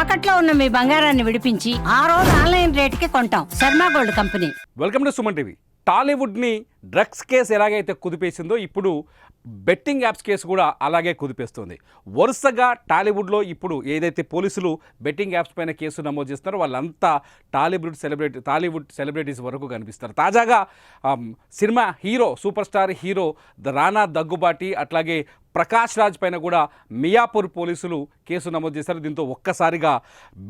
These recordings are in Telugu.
తాకట్లో ఉన్న మీ బంగారాన్ని విడిపించి ఆ రోజు ఆన్లైన్ రేటుకి కొంటాం. Sharma gold company. Welcome to Suman TV. టాలీవుడ్ని డ్రగ్స్ కేసు ఎలాగైతే కుదిపేసిందో ఇప్పుడు బెట్టింగ్ యాప్స్ కేసు కూడా అలాగే కుదిపేస్తుంది. వరుసగా టాలీవుడ్లో ఇప్పుడు ఏదైతే పోలీసులు బెట్టింగ్ యాప్స్ పైన కేసు నమోదు చేస్తున్నారో వాళ్ళంతా టాలీవుడ్ సెలబ్రిటీస్ వరకు కనిపిస్తారు. తాజాగా cinema hero super star hero రానా దగ్గుబాటి అట్లాగే ప్రకాష్ రాజ్ పైన కూడా మియాపూర్ పోలీసులు కేసు నమోదు చేశారు. దీంతో ఒక్కసారిగా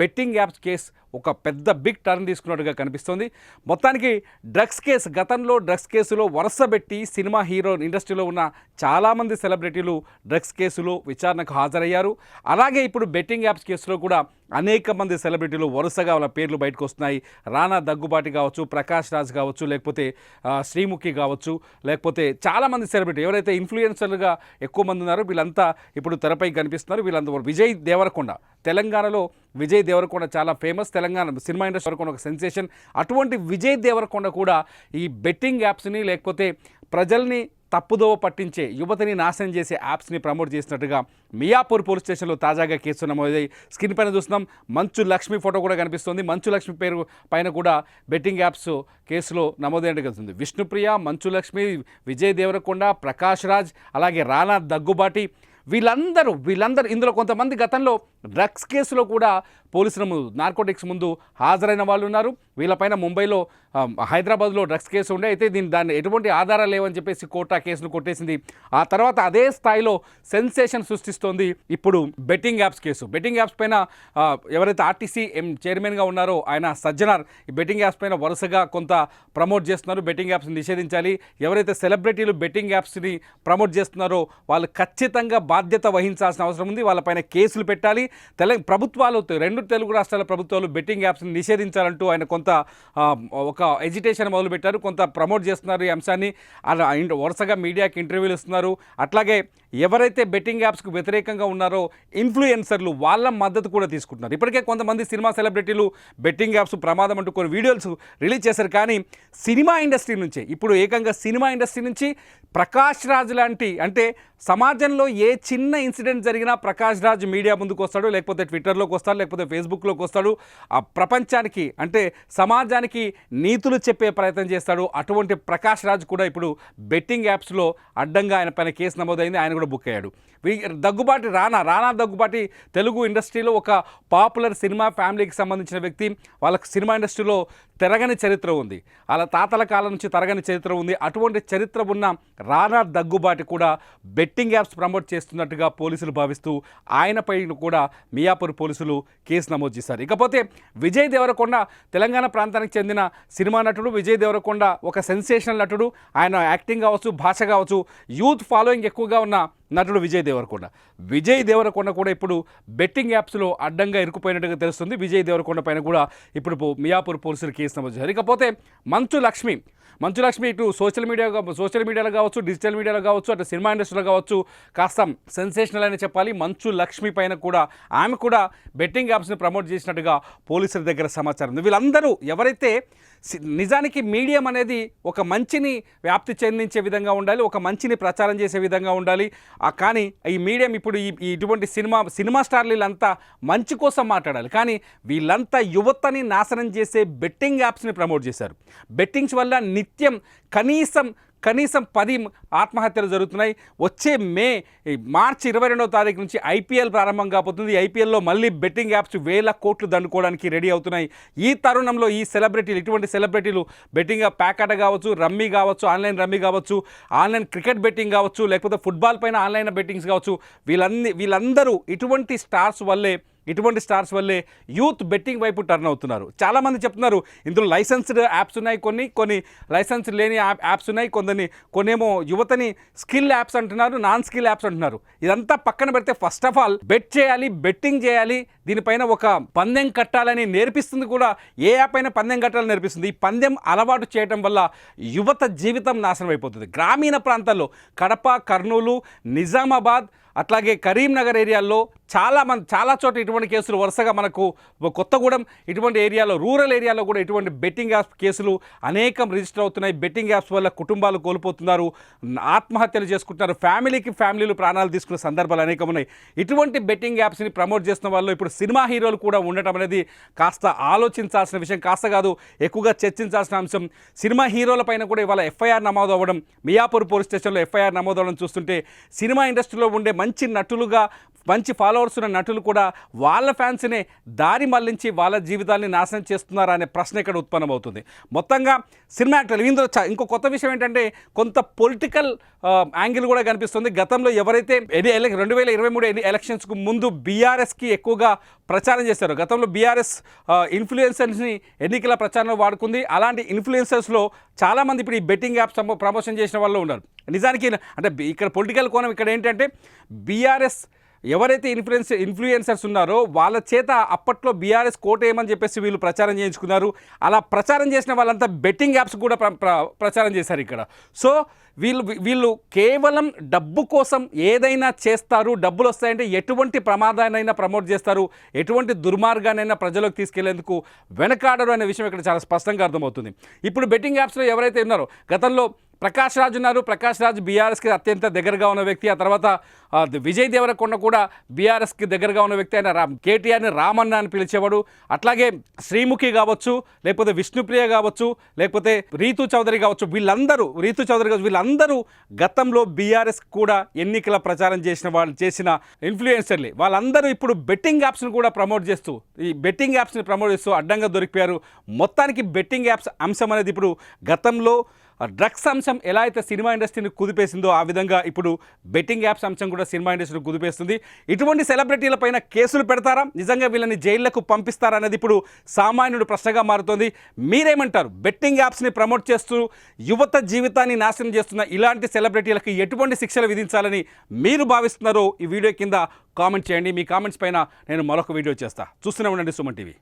బెట్టింగ్ యాప్స్ కేసు ఒక పెద్ద బిగ్ టర్న్ తీసుకున్నట్టుగా కనిపిస్తుంది. మొత్తానికి డ్రగ్స్ కేసు, గతంలో డ్రగ్స్ కేసులో వరుస పెట్టి సినిమా హీరో ఇండస్ట్రీలో ఉన్న చాలామంది సెలబ్రిటీలు డ్రగ్స్ కేసులో విచారణకు హాజరయ్యారు. అలాగే ఇప్పుడు బెట్టింగ్ యాప్స్ కేసులో కూడా అనేక మంది సెలబ్రిటీలు వరుసగా వాళ్ళ పేర్లు బయటకు వస్తున్నాయి. రానా దగ్గుబాటి కావచ్చు, ప్రకాష్ రాజ్ కావచ్చు, లేకపోతే శ్రీముఖి కావచ్చు, లేకపోతే చాలామంది సెలబ్రిటీ ఎవరైతే ఇన్ఫ్లుయెన్సర్లుగా ఎక్కువ మంది ఉన్నారో వీళ్ళంతా ఇప్పుడు తెరపై కనిపిస్తున్నారు. వీళ్ళంతా విజయ్ దేవరకొండ, తెలంగాణలో విజయ్ దేవరకొండ చాలా ఫేమస్, తెలంగాణ సినిమా ఇండస్ట్రీ వరకు ఒక సెన్సేషన్. అటువంటి విజయ్ దేవరకొండ కూడా ఈ బెట్టింగ్ యాప్స్ని లేకపోతే ప్రజల్ని తప్పుదోవ పట్టించే, యువతని నాశనం చేసే యాప్స్ని ప్రమోట్ చేసినట్టుగా మియాపూర్ పోలీస్ స్టేషన్లో తాజాగా కేసు నమోదై స్క్రీన్ పైన చూస్తున్నాం. మంచు లక్ష్మి ఫోటో కూడా కనిపిస్తుంది. మంచు లక్ష్మి పేరు పైన కూడా బెట్టింగ్ యాప్స్ కేసులో నమోదైనట్టు కలుస్తుంది. విష్ణుప్రియ, మంచు లక్ష్మి, విజయ్ దేవరకొండ, ప్రకాష్ రాజ్, అలాగే రానా దగ్గుబాటి వీళ్ళందరూ ఇందులో కొంతమంది గతంలో డ్రగ్స్ కేసులో కూడా పోలీసుల ముందు, నార్కోటిక్స్ ముందు హాజరైన వాళ్ళు ఉన్నారు. వీళ్ళపైన ముంబైలో, హైదరాబాద్లో డ్రగ్స్ కేసు ఉండే, అయితే దాన్ని ఎటువంటి ఆధారాలు లేవని చెప్పేసి కోర్టు ఆ కేసును కొట్టేసింది. ఆ తర్వాత అదే స్థాయిలో సెన్సేషన్ సృష్టిస్తోంది ఇప్పుడు betting apps case. Betting apps పైన ఎవరైతే ఆర్టీసీ చైర్మన్గా ఉన్నారో ఆయన సజ్జనార్ ఈ బెట్టింగ్ యాప్స్ పైన వరుసగా కొంత ప్రమోట్ చేస్తున్నారు. బెట్టింగ్ యాప్స్ని నిషేధించాలి, ఎవరైతే సెలబ్రిటీలు బెట్టింగ్ యాప్స్ని ప్రమోట్ చేస్తున్నారో వాళ్ళు ఖచ్చితంగా బాధ్యత వహించాల్సిన అవసరం ఉంది, వాళ్ళపైన కేసులు పెట్టాలి. ప్రభుత్వాలు, రెండు తెలుగు రాష్ట్రాల ప్రభుత్వాలు బెట్టింగ్ యాప్స్ని నిషేధించాలంటూ ఆయన కొంత ఒక ఎజిటేషన్ మొదలుపెట్టారు, కొంత ప్రమోట్ చేస్తున్నారు ఈ అంశాన్ని. అలా వరుసగా మీడియాకి ఇంటర్వ్యూలు ఇస్తున్నారు. అట్లాగే ఎవరైతే బెట్టింగ్ యాప్స్కు వ్యతిరేకంగా ఉన్నారో ఇన్ఫ్లుయెన్సర్లు వాళ్ళ మద్దతు కూడా తీసుకుంటున్నారు. ఇప్పటికే కొంతమంది సినిమా సెలబ్రిటీలు బెట్టింగ్ యాప్స్ ప్రమాదం అంటూ కొన్ని వీడియోస్ రిలీజ్ చేశారు. కానీ సినిమా ఇండస్ట్రీ నుంచి ఇప్పుడు ఏకంగా సినిమా ఇండస్ట్రీ నుంచి ప్రకాష్ రాజ్ లాంటి, అంటే సమాజంలో ఏ చిన్న ఇన్సిడెంట్ జరిగినా ప్రకాష్ రాజ్ మీడియా ముందుకు వస్తాడు, లేకపోతే ట్విట్టర్లోకి వస్తాడు, లేకపోతే ఫేస్బుక్లోకి వస్తాడు, ఆ ప్రపంచానికి అంటే సమాజానికి నీతులు చెప్పే ప్రయత్నం చేస్తాడు. అటువంటి ప్రకాష్ రాజ్ కూడా ఇప్పుడు బెట్టింగ్ యాప్స్లో అడ్డంగా ఆయన పైన కేసు నమోదైంది, ఆయన కూడా బుక్ అయ్యాడు. దగ్గుబాటి రానా దగ్గుబాటి తెలుగు ఇండస్ట్రీలో ఒక పాపులర్ సినిమా ఫ్యామిలీకి సంబంధించిన వ్యక్తి. వాళ్ళకి సినిమా ఇండస్ట్రీలో తెరగని చరిత్ర ఉంది, వాళ్ళ తాతల కాలం నుంచి తరగని చరిత్ర ఉంది. అటువంటి చరిత్ర ఉన్న రానా దగ్గుబాటి కూడా బెట్టింగ్ యాప్స్ ప్రమోట్ చేస్తున్నట్టుగా పోలీసులు భావిస్తూ ఆయనపై కూడా మియాపూర్ పోలీసులు కేసు నమోదు చేశారు. ఇకపోతే విజయ్ దేవరకొండ తెలంగాణ ప్రాంతానికి చెందిన సినిమా నటుడు. విజయ్ దేవరకొండ ఒక సెన్సేషనల్ నటుడు. ఆయన యాక్టింగ్ కావచ్చు, భాష కావచ్చు, యూత్ ఫాలోయింగ్ ఎక్కువగా ఉన్న నటుడు విజయ్ దేవరకొండ కూడా ఇప్పుడు బెట్టింగ్ యాప్స్లో అడ్డంగా ఇరుక్కుపోయినట్టుగా తెలుస్తుంది. విజయ్ దేవరకొండ పైన కూడా ఇప్పుడు మియాపూర్ పోలీసులు కేసు నమోదు చేశారు. ఇకపోతే మంచు లక్ష్మి ఇటు సోషల్ మీడియాలో కావచ్చు, డిజిటల్ మీడియాలో కావచ్చు, అటు సినిమా ఇండస్ట్రీలో కావచ్చు కాస్త సెన్సేషనల్ అని చెప్పాలి. మంచు లక్ష్మి పైన కూడా ఆమె కూడా బెట్టింగ్ యాప్స్ని ప్రమోట్ చేసినట్టుగా పోలీసుల దగ్గర సమాచారం ఉంది. వీళ్ళందరూ ఎవరైతే నిజానికి మీడియం అనేది ఒక మంచిని వ్యాప్తి చెందించే విధంగా ఉండాలి, ఒక మంచిని ప్రచారం చేసే విధంగా ఉండాలి. కానీ ఈ మీడియం ఇప్పుడు ఇటువంటి సినిమా స్టార్లు వీళ్ళంతా మంచి కోసం మాట్లాడాలి, కానీ వీళ్ళంతా యువతని నాశనం చేసే బెట్టింగ్ యాప్స్ని ప్రమోట్ చేశారు. బెట్టింగ్స్ వల్ల నిత్యం కనీసం 10 ఆత్మహత్యలు జరుగుతున్నాయి. వచ్చే మార్చి 22వ తారీఖు నుంచి ఐపీఎల్ ప్రారంభం కాబోతుంది. ఐపీఎల్లో మళ్ళీ బెట్టింగ్ యాప్స్ వేల కోట్లు దండుకోవడానికి రెడీ అవుతున్నాయి. ఈ తరుణంలో ఈ ఇటువంటి సెలబ్రిటీలు బెట్టింగ్ ప్యాకాట కావచ్చు, రమ్మీ కావచ్చు, ఆన్లైన్ రమ్మీ కావచ్చు, ఆన్లైన్ క్రికెట్ బెట్టింగ్ కావచ్చు, లేకపోతే ఫుట్బాల్ పైన ఆన్లైన్ బెట్టింగ్స్ కావచ్చు, వీళ్ళందరూ ఇటువంటి స్టార్స్ వల్లే యూత్ బెట్టింగ్ వైపు టర్న్ అవుతున్నారు. చాలామంది చెప్తున్నారు ఇందులో లైసెన్స్డ్ యాప్స్ ఉన్నాయి, కొన్ని లైసెన్స్ లేని యాప్స్ ఉన్నాయి, కొన్నేమో యువతని స్కిల్ యాప్స్ అంటున్నారు, నాన్ స్కిల్ యాప్స్ అంటున్నారు. ఇదంతా పక్కన పెడితే ఫస్ట్ ఆఫ్ ఆల్ బెట్టింగ్ చేయాలి, దీనిపైన ఒక పందెం కట్టాలని నేర్పిస్తుంది కూడా. ఏ యాప్ అయినా పందెం కట్టాలని నేర్పిస్తుంది. ఈ పందెం అలవాటు చేయడం వల్ల యువత జీవితం నాశనం అయిపోతుంది. గ్రామీణ ప్రాంతాల్లో కడప, కర్నూలు, నిజామాబాద్, అట్లాగే కరీంనగర్ ఏరియాల్లో చాలా చోట్ల ఇటువంటి కేసులు వరుసగా మనకు కొత్తగూడెం ఇటువంటి ఏరియాలో, రూరల్ ఏరియాలో కూడా ఇటువంటి బెట్టింగ్ యాప్స్ కేసులు అనేకం రిజిస్టర్ అవుతున్నాయి. బెట్టింగ్ యాప్స్ వల్ల కుటుంబాలు కోల్పోతున్నారు, ఆత్మహత్యలు చేసుకుంటున్నారు, ఫ్యామిలీలు ప్రాణాలు తీసుకునే సందర్భాలు అనేకం ఉన్నాయి. ఇటువంటి బెట్టింగ్ యాప్స్ని ప్రమోట్ చేస్తున్న వాళ్ళు ఇప్పుడు సినిమా హీరోలు కూడా ఉండటం అనేది కాస్త ఆలోచించాల్సిన విషయం, కాస్త కాదు ఎక్కువగా చర్చించాల్సిన అంశం. సినిమా హీరోల పైన కూడా ఇవాళ ఎఫ్ఐఆర్ నమోదు అవ్వడం, మియాపూర్ పోలీస్ స్టేషన్లో ఎఫ్ఐఆర్ నమోదు అవ్వడం చూస్తుంటే సినిమా ఇండస్ట్రీలో ఉండే మంచి నటులుగా మంచి ఫాలోవర్స్ ఉన్న నటులు కూడా వాళ్ళ ఫ్యాన్స్నే దారి మళ్లించి వాళ్ళ జీవితాన్ని నాశనం చేస్తున్నారా అనే ప్రశ్న ఇక్కడ ఉత్పన్నమవుతుంది. మొత్తంగా సినిమా యాక్టర్లు ఇందులో ఇంకో కొత్త విషయం ఏంటంటే కొంత పొలిటికల్ యాంగిల్ కూడా కనిపిస్తుంది. గతంలో ఎవరైతే 2023 ఎలక్షన్స్కు ముందు బీఆర్ఎస్కి ఎక్కువగా ప్రచారం చేశారు, గతంలో బీఆర్ఎస్ ఇన్ఫ్లుయెన్సర్స్ని ఎన్నికల ప్రచారంలో వాడుకుంది. అలాంటి ఇన్ఫ్లుయెన్సర్స్లో చాలామంది ఇప్పుడు ఈ బెట్టింగ్ యాప్స్ ప్రమోషన్ చేసిన వాళ్ళు ఉన్నారు. నిజానికి అంటే ఇక్కడ పొలిటికల్ కోణం ఇక్కడ ఏంటంటే బీఆర్ఎస్ ఎవరైతే ఇన్ఫ్లుయెన్సర్స్ ఉన్నారో వాళ్ళ చేత అప్పట్లో బీఆర్ఎస్ కోటేయమని చెప్పేసి వీళ్ళు ప్రచారం చేయించుకున్నారు. అలా ప్రచారం చేసిన వాళ్ళంతా బెట్టింగ్ యాప్స్ కూడా ప్రచారం చేశారు ఇక్కడ. సో వీళ్ళు కేవలం డబ్బు కోసం ఏదైనా చేస్తారు, డబ్బులు వస్తాయంటే ఎటువంటి ప్రమాదాన్నైనా ప్రమోట్ చేస్తారు, ఎటువంటి దుర్మార్గానైనా ప్రజలకు తీసుకెళ్లేందుకు వెనకాడరు అనే విషయం ఇక్కడ చాలా స్పష్టంగా అర్థమవుతుంది. ఇప్పుడు బెట్టింగ్ యాప్స్లో ఎవరైతే ఉన్నారో గతంలో ప్రకాష్ రాజ్ ఉన్నారు. ప్రకాష్ రాజ్ బీఆర్ఎస్కి అత్యంత దగ్గరగా ఉన్న వ్యక్తి. ఆ తర్వాత విజయ్ దేవరకొండ కూడా బీఆర్ఎస్కి దగ్గరగా ఉన్న వ్యక్తి. ఆయన కేటీఆర్ని రామన్న అని పిలిచేవాడు. అట్లాగే శ్రీముఖి కావచ్చు, లేకపోతే విష్ణుప్రియ కావచ్చు, లేకపోతే రీతు చౌదరి కావచ్చు, వీళ్ళందరూ గతంలో బీఆర్ఎస్ కూడా ఎన్నికల ప్రచారం చేసిన ఇన్ఫ్లుయెన్సర్లే. వాళ్ళందరూ ఇప్పుడు బెట్టింగ్ యాప్స్ని కూడా ప్రమోట్ చేస్తూ అడ్డంగా దొరికిపోయారు. మొత్తానికి బెట్టింగ్ యాప్స్ అంశం అనేది ఇప్పుడు గతంలో డ్రగ్స్ అంశం ఎలా అయితే సినిమా ఇండస్ట్రీని కుదిపేసిందో ఆ విధంగా ఇప్పుడు బెట్టింగ్ యాప్స్ అంశం కూడా సినిమా ఇండస్ట్రీని కుదిపేస్తుంది. ఇటువంటి సెలబ్రిటీల పైన కేసులు పెడతారా, నిజంగా వీళ్ళని జైళ్లకు పంపిస్తారా అనేది ఇప్పుడు సామాన్యుడు ప్రశ్నగా మారుతోంది. మీరేమంటారు? బెట్టింగ్ యాప్స్ని ప్రమోట్ చేస్తూ యువత జీవితాన్ని నాశనం చేస్తున్న ఇలాంటి సెలబ్రిటీలకు ఎటువంటి శిక్షలు విధించాలని మీరు భావిస్తున్నారో ఈ వీడియో కింద కామెంట్ చేయండి. మీ కామెంట్స్ పైన నేను మరొక వీడియో చేస్తా. చూస్తూనే ఉండండి సుమన్ టీవీ.